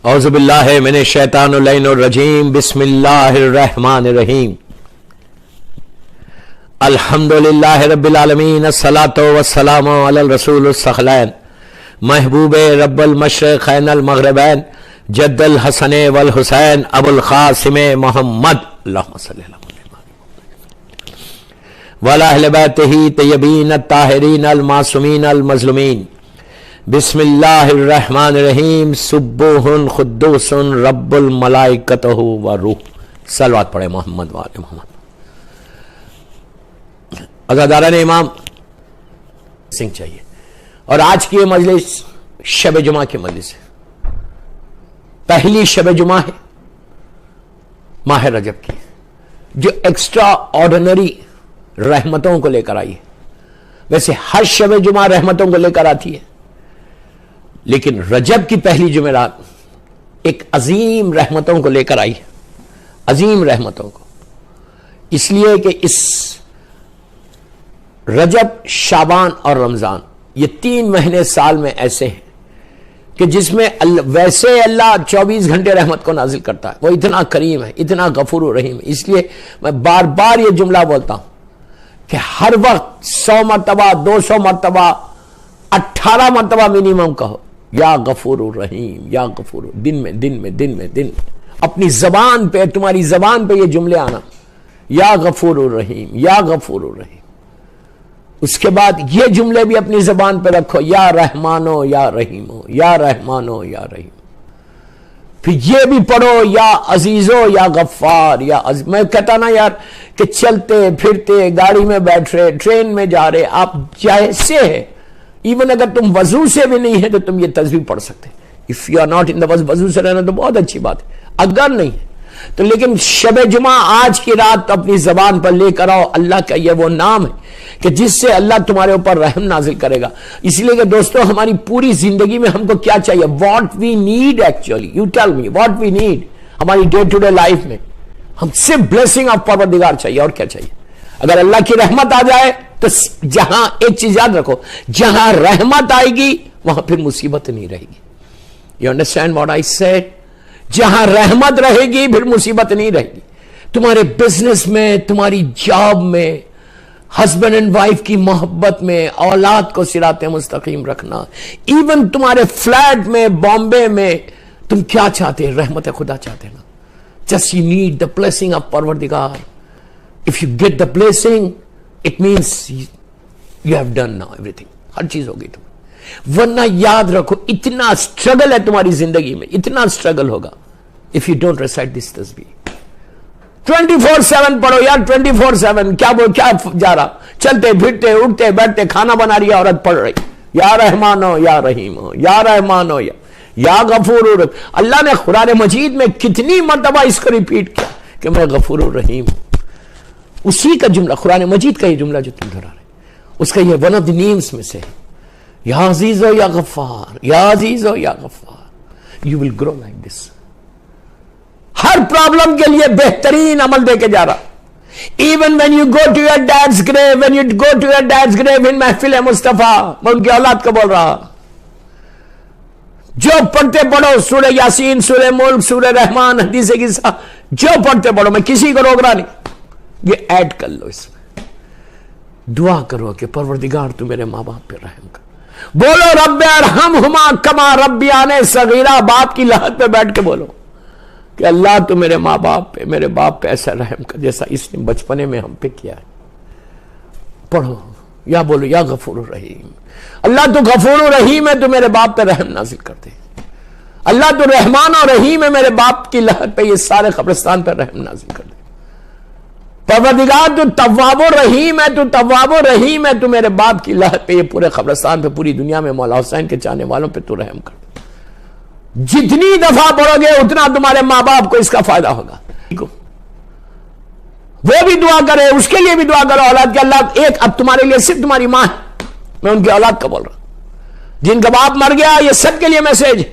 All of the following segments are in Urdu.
اعوذ باللہ من الشیطان اللعین الرجیم بسم اللہ الرحمن الرحیم الحمدللہ رب العالمین الصلاۃ والسلام علی الرسول الثقلین محبوب رب المشرقین المغربین جد الحسن والحسین ابو القاسم محمد اللہم صلی اللہ علیہ وعلی اہل بیتہ طیبین الطاہرین المعصومین المظلومین بسم اللہ الرحمن الرحیم سبوح قدوس رب الملائکۃ والروح. صلوات پڑھے محمد وآل محمد. عزاداران امام سنگھ چاہیے. اور آج کی یہ مجلس شب جمعہ کی مجلس ہے. پہلی شب جمعہ ہے ماہ رجب کی، جو ایکسٹرا آرڈنری رحمتوں کو لے کر آئی ہے. ویسے ہر شب جمعہ رحمتوں کو لے کر آتی ہے، لیکن رجب کی پہلی جمعرات ایک عظیم رحمتوں کو لے کر آئی ہے. عظیم رحمتوں کو، اس لیے کہ اس رجب، شعبان اور رمضان یہ 3 مہینے سال میں ایسے ہیں کہ جس میں ویسے اللہ 24 گھنٹے رحمت کو نازل کرتا ہے. وہ اتنا کریم ہے، اتنا غفور و رحیم ہے. اس لیے میں بار بار یہ جملہ بولتا ہوں کہ ہر وقت 100 مرتبہ 200 مرتبہ 18 مرتبہ منیمم کہو یا غفور الرحیم، یا غفور. دن میں اپنی زبان پہ، تمہاری زبان پہ یہ جملے آنا، یا غفور الرحیم، یا غفور الرحیم. اس کے بعد یہ جملے بھی اپنی زبان پہ رکھو، یا رحمانو یا رحیمو، یا رحمانو یا رحیم. پھر یہ بھی پڑھو یا عزیزو یا غفار یا میں کہتا نا یار کہ چلتے پھرتے، گاڑی میں بیٹھ رہے، ٹرین میں جا رہے، آپ جیسے ہے، ایون اگر تم وضو سے بھی نہیں ہے تو تم یہ تسبیح پڑھ سکتے. If you are not in the وضو سے رہنا تو بہت اچھی بات ہے. اگر نہیں ہے تو لیکن شب جمعہ آج کی رات تو اپنی زبان پر لے کر آؤ. اللہ کا یہ وہ نام ہے کہ جس سے اللہ تمہارے اوپر رحم نازل کرے گا. اس لیے کہ دوستو ہماری پوری زندگی میں ہم کو کیا چاہیے؟ What we need actually, you tell me what we need. ہماری ڈے ٹو ڈے لائف میں ہم صرف بلیسنگ آف پروردگار چاہیے. اور کیا چاہیے؟ اگر اللہ کی رحمت آ جائے تو جہاں ایک چیز یاد رکھو، جہاں رحمت آئے گی وہاں پھر مصیبت نہیں رہے گی. You understand what I said? جہاں رحمت رہے گی پھر مصیبت نہیں رہے گی. تمہارے بزنس میں، تمہاری جاب میں، ہسبینڈ اینڈ وائف کی محبت میں، اولاد کو صراط مستقیم رکھنا، ایون تمہارے فلیٹ میں، بامبے میں، تم کیا چاہتے ہیں؟ رحمت خدا چاہتے ہیں نا. Just you need the blessing of پروردگار. If you get the blessing it means you have done now everything. ہر چیز ہوگی تم. ورنہ یاد رکھو اتنا سٹرگل ہے تمہاری زندگی میں، اتنا سٹرگل ہوگا if you don't recite this tasbih. 24/7 پڑھو یار. 24/7 کیا جا رہا؟ چلتے پھرتے اٹھتے بیٹھتے، کھانا بنا رہی ہے عورت، پڑھ رہی یا رحمانو یا رحیمو، یا رحمانو یا غفور. اللہ نے قرآن مجید میں کتنی مرتبہ اس کو ریپیٹ کیا کہ میں غفور الرحیم ہوں. اسی کا جملہ قرآن مجید کا یہ جملہ جو تم دہرا رہے، اس کا یہ ون آف دی نیمز میں سے یا عزیز یا غفار، یا عزیز یا غفار. You will grow like this. ہر پرابلم کے لیے بہترین عمل دے کے جا رہا. Even when you go to your dad's grave, when you go to your dad's grave in محفل مصطفیٰ، میں ان کی اولاد کو بول رہا، جو پڑھتے پڑھو سورہ یاسین، سورہ ملک، سورہ رحمان، حدیث قصہ، جو پڑھتے پڑھو، میں کسی کو روک رہا نہیں. یہ ایڈ کر لو اس میں. دعا کرو کہ پروردگار تو میرے ماں باپ پہ رحم کر. بولو رب ارحمہما کما ربیانی صغیرہ. باپ کی لحد پہ بیٹھ کے بولو کہ اللہ تو میرے ماں باپ پہ، میرے باپ پہ ایسا رحم کر جیسا اس نے بچپنے میں ہم پہ کیا ہے. پڑھو یا بولو یا غفور الرحیم. اللہ تو غفور الرحیم ہے، تو میرے باپ پہ رحم نازل کر دے. اللہ تو رحمان اور رحیم ہے، میرے باپ کی لحد پہ یہ سارے قبرستان پہ رحم نازل کر دے. پروردگار تو تواب و رحیم ہے، تو تواب و رحیم ہے، تو میرے باپ کی لحد پہ، یہ پورے قبرستان پہ، پوری دنیا میں مولا حسین کے چاہنے والوں پہ تو رحم کر. جتنی دفعہ پڑھو گے اتنا تمہارے ماں باپ کو اس کا فائدہ ہوگا. وہ بھی دعا کرے، اس کے لیے بھی دعا کرو اولاد کے. اللہ ایک اب تمہارے لیے صرف تمہاری ماں ہے، میں ان کی اولاد کا بول رہا ہوں. جن کا باپ مر گیا، یہ سب کے لیے میسج ہے.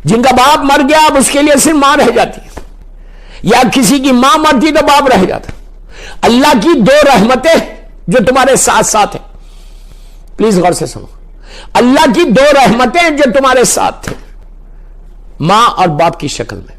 جن کا باپ مر گیا اب اس کے لیے صرف ماں رہ جاتی ہے، یا کسی کی ماں مرتی تو باپ رہ جاتا. اللہ کی 2 رحمتیں جو تمہارے ساتھ ساتھ ہیں، پلیز غور سے سنو. اللہ کی 2 رحمتیں جو تمہارے ساتھ تھے، ماں اور باپ کی شکل میں،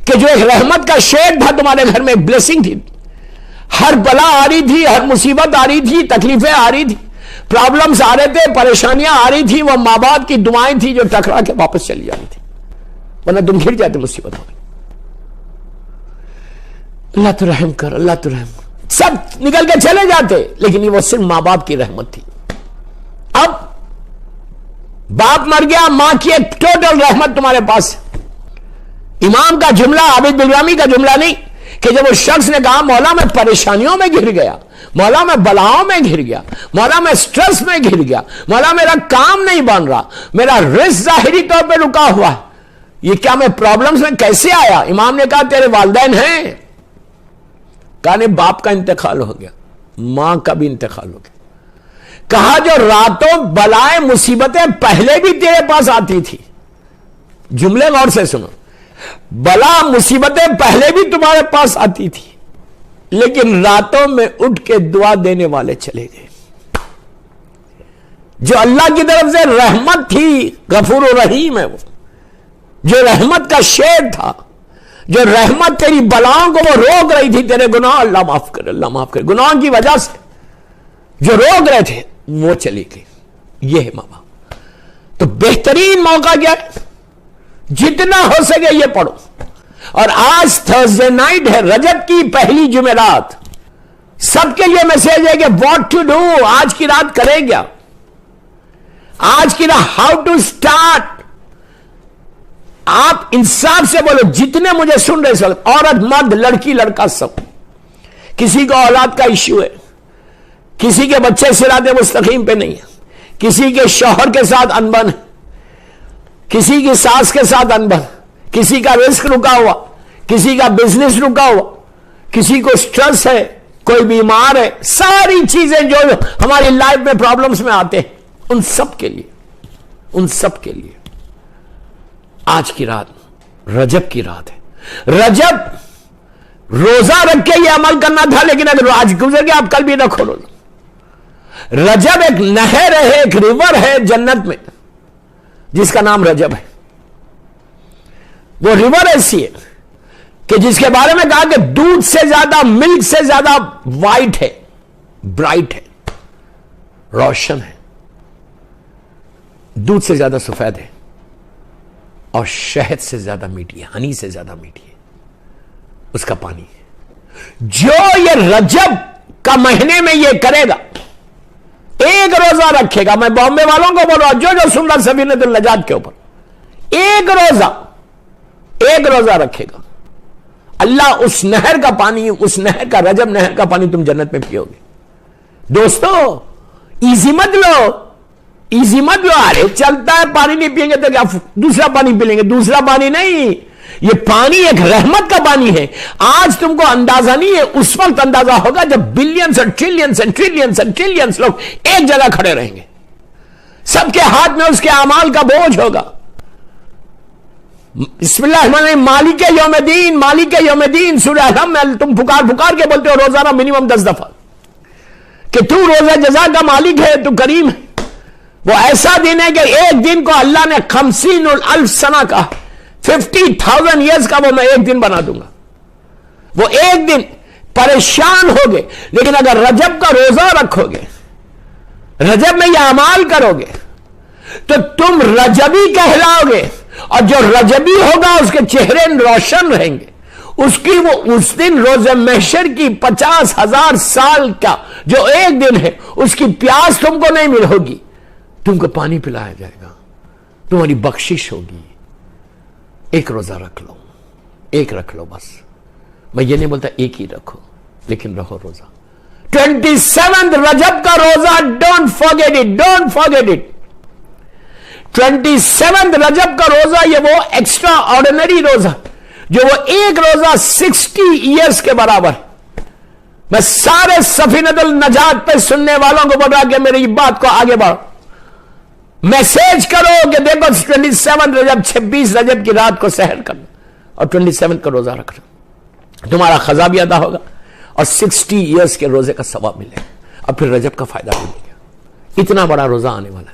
کہ جو ایک رحمت کا شیڈ تھا تمہارے گھر میں، ایک بلیسنگ تھی، ہر بلا آ رہی تھی، ہر مصیبت آ رہی تھی، تکلیفیں آ رہی تھی، پرابلمز آ رہے تھے، پریشانیاں آ رہی تھی، وہ ماں باپ کی دعائیں تھی جو ٹکرا کے واپس چلی جا رہی تھی، ورنہ تم گر جاتے مصیبت میں۔ اللہ تو رحم کر، اللہ تو رحم کر، سب نکل کے چلے جاتے، لیکن یہ وہ صرف ماں باپ کی رحمت تھی۔ اب باپ مر گیا، ماں کی ایک ٹوٹل رحمت تمہارے پاس۔ امام کا جملہ، عابد بلرامی کا جملہ نہیں کہ جب اس شخص نے کہا مولا میں پریشانیوں میں گر گیا، مولا میں بلاؤں میں گر گیا، مولا میں سٹریس میں گر گیا، مولا میرا کام نہیں بن رہا، میرا رزق ظاہری طور پہ رکا ہوا ہے، یہ کیا میں پرابلمز میں کیسے آیا؟ امام نے کہا تیرے والدین ہیں۔ کہا نہیں، باپ کا انتقال ہو گیا، ماں کا بھی انتقال ہو گیا۔ کہا جو راتوں بلائیں مصیبتیں پہلے بھی تیرے پاس آتی تھی، جملے غور سے سنو، بلا مصیبتیں پہلے بھی تمہارے پاس آتی تھی، لیکن راتوں میں اٹھ کے دعا دینے والے چلے گئے۔ جو اللہ کی طرف سے رحمت تھی، غفور و رحیم ہے وہ، جو رحمت کا شیڈ تھا، جو رحمت تیری بلاؤں کو وہ روک رہی تھی، تیرے گناہ اللہ معاف کرے، اللہ معاف کرے، گناہوں کی وجہ سے جو روک رہے تھے وہ چلی گئی۔ یہ ہے ماں باپ۔ تو بہترین موقع کیا ہے؟ جتنا ہو سکے یہ پڑھو۔ اور آج تھرسڈے نائٹ ہے، رجب کی پہلی جمعرات، سب کے لیے میسج ہے کہ واٹ ٹو ڈو، آج کی رات کریں کیا؟ آج کی رات ہاؤ ٹو اسٹارٹ۔ آپ انصاف سے بولو، جتنے مجھے سن رہے اس وقت، عورت مرد لڑکی لڑکا سب، کسی کو اولاد کا ایشو ہے، کسی کے بچے صراط مستقیم پہ نہیں ہے، کسی کے شوہر کے ساتھ انبن ہے، کسی کی ساس کے ساتھ انبن، کسی کا رزق رکا ہوا، کسی کا بزنس رکا ہوا، کسی کو سٹریس ہے، کوئی بیمار ہے، ساری چیزیں جو ہماری لائف میں پرابلمز میں آتے ہیں، ان سب کے لیے آج کی رات رجب کی رات ہے۔ رجب روزہ رکھ کے یہ عمل کرنا تھا، لیکن اگر آج گزر گیا آپ کل بھی رکھو روزہ۔ رجب ایک نہر ہے، ایک ریور ہے جنت میں جس کا نام رجب ہے۔ وہ ریور ایسی ہے کہ جس کے بارے میں کہا کہ دودھ سے زیادہ، ملک سے زیادہ وائٹ ہے، برائٹ ہے، روشن ہے، دودھ سے زیادہ سفید ہے، اور شہد سے زیادہ میٹھی ہے، ہنی سے زیادہ میٹھی ہے اس کا پانی۔ جو یہ رجب کا مہینے میں یہ کرے گا، ایک روزہ رکھے گا، میں بامبے والوں کو بول رہا ہوں جو سن رہا سفینۃ النجات کے اوپر، ایک روزہ رکھے گا، اللہ اس نہر کا پانی، اس نہر کا، رجب نہر کا پانی تم جنت میں پیو گے۔ دوستو ایزی مت لو، ارے چلتا ہے پانی نہیں پئیں گے تو کیا دوسرا پانی پی لیں گے؟ دوسرا پانی نہیں، یہ پانی ایک رحمت کا پانی ہے۔ آج تم کو اندازہ نہیں ہے، اس وقت اندازہ ہوگا جب بلینز اور ٹریلینز لوگ ایک جگہ کھڑے رہیں گے، سب کے ہاتھ میں اس کے اعمال کا بوجھ ہوگا۔ بسم اللہ الرحمن الرحیم، مالک یوم الدین سورہ الحم میں تم پکار کے بولتے ہو روزانہ منیمم 10 دفعہ کہ تو روزہ جزا کا مالک ہے، تو کریم ہے۔ وہ ایسا دن ہے کہ ایک دن کو اللہ نے 50,000 سنہ کا، 50,000 ایئرز کا وہ میں ایک دن بنا دوں گا۔ وہ ایک دن پریشان ہوگے، لیکن اگر رجب کا روزہ رکھو گے، رجب میں یہ اعمال کرو گے تو تم رجبی کہلاؤ گے، اور جو رجبی ہوگا اس کے چہرے روشن رہیں گے۔ وہ اس دن روز محشر کی 50,000 سال کا جو ایک دن ہے، اس کی پیاس تم کو نہیں مل ہوگی، تم کو پانی پلایا جائے گا، تمہاری بخشش ہوگی۔ ایک روزہ رکھ لو بس۔ میں یہ نہیں بولتا ایک ہی رکھو، لیکن رہو روزہ۔ 27 رجب کا روزہ، ڈونٹ forget it۔ 27 رجب کا روزہ، یہ وہ ایکسٹرا آرڈینری روزہ جو وہ ایک روزہ 60 ایئرز کے برابر ہے۔ میں سارے سفینۃ النجات پہ سننے والوں کو بول رہا کہ میری بات کو آگے بڑھو، میسج کرو کہ دیکھو 27 رجب، 26 رجب کی رات کو سحر کرنا اور 27 کا روزہ رکھنا، تمہارا قضا بھی ادا ہوگا اور 60 ایئرز کے روزے کا ثواب ملے گا، اور پھر رجب کا فائدہ بھی ملے گا۔ اتنا بڑا روزہ آنے والا ہے۔